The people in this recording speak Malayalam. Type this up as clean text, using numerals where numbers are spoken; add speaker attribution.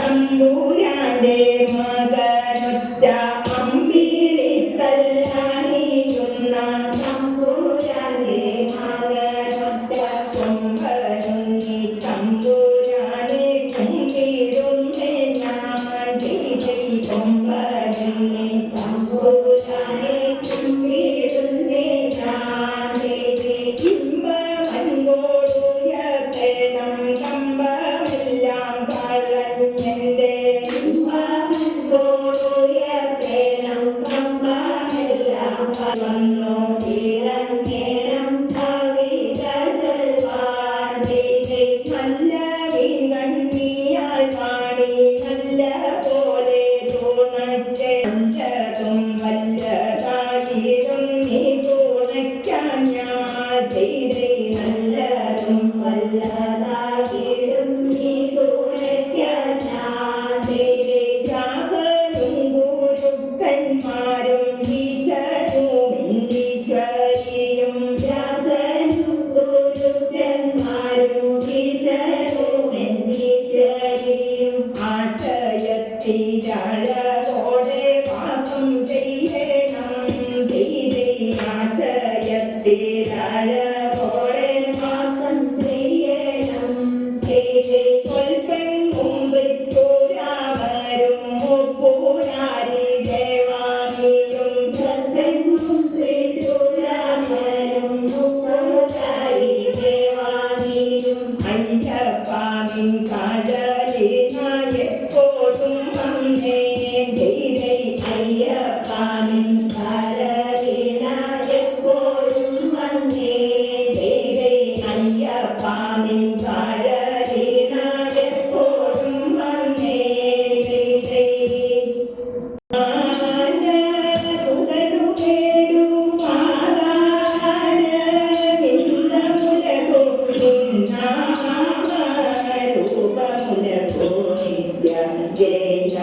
Speaker 1: തമ്പുരാന്റെ മകനൊറ്റ അമ്പിളി തല്ലാണിയുന്ന തമ്പുരാന്റെ മകനൊറ്റ കൊമ്പനുങ്ങി തമ്പുരാനെ കുമ്പിടുന്നേ ഞാൻ കൊമ്പനുങ്ങി തമ്പുരാനെ കുമ്പിടുന്നേ ഞാൻ ഇമ്പമൻപോടുയർത്തണം കമ്പമെല്ലാം കളഞ്ഞെന്റെ ഇമ്പമൻപോടുയർത്തണം കമ്പമെല്ലാം വന്നു ഇളങ്ങേണം കവിത ചൊൽവാൻ നല്ല വീങ്കണ്ണിയാൾ പാടി നല്ല പോലെ തുണച്ചതും വല്ലതായിടും നീ തുണയ്ക്കാൻ ഞാൻ നല്ലതും വല്ലതായിടും നീ തുണയ്ക്കാൻ ഞാൻ ദാസരും ഗുരുക്കന്മാരും ഈശ്വരും ഈശ്വരിയും ദാസരും ഗുരുക്കന്മാരും ഈശ്വരും ഈശ്വരിയും ആശയത്തിലഴകോടെ വാസം ചെയ്യണം ധീരെ ആശയത്തിലഴകോടെ വാസം ചെയ്യണം സ്വൽപ്പെങ്കും തൃശ്ശൂരാമരും മുപ്പൂരാരി ദേവാനിയും സ്വൽപ്പെങ്കും തൃശ്ശൂരാമരും മുപ്പൂരാരി ദേവാനിയും അയ്യപ്പാവിൻ കടലിനായെപ്പോഴും വന്നേ ധീരെ അയ്യപ്പാവിൻ കടലിനായെപ്പോഴും വന്നേ ധീരെ അയ്യപ്പാവിൻ കടലിനായെപ്പോഴും വന്നേ ധീരെ സുതടുകേടു പാതാരമിന്ദമുലകു നിന്നാമരൂപമുലകു നിത്യം ജയ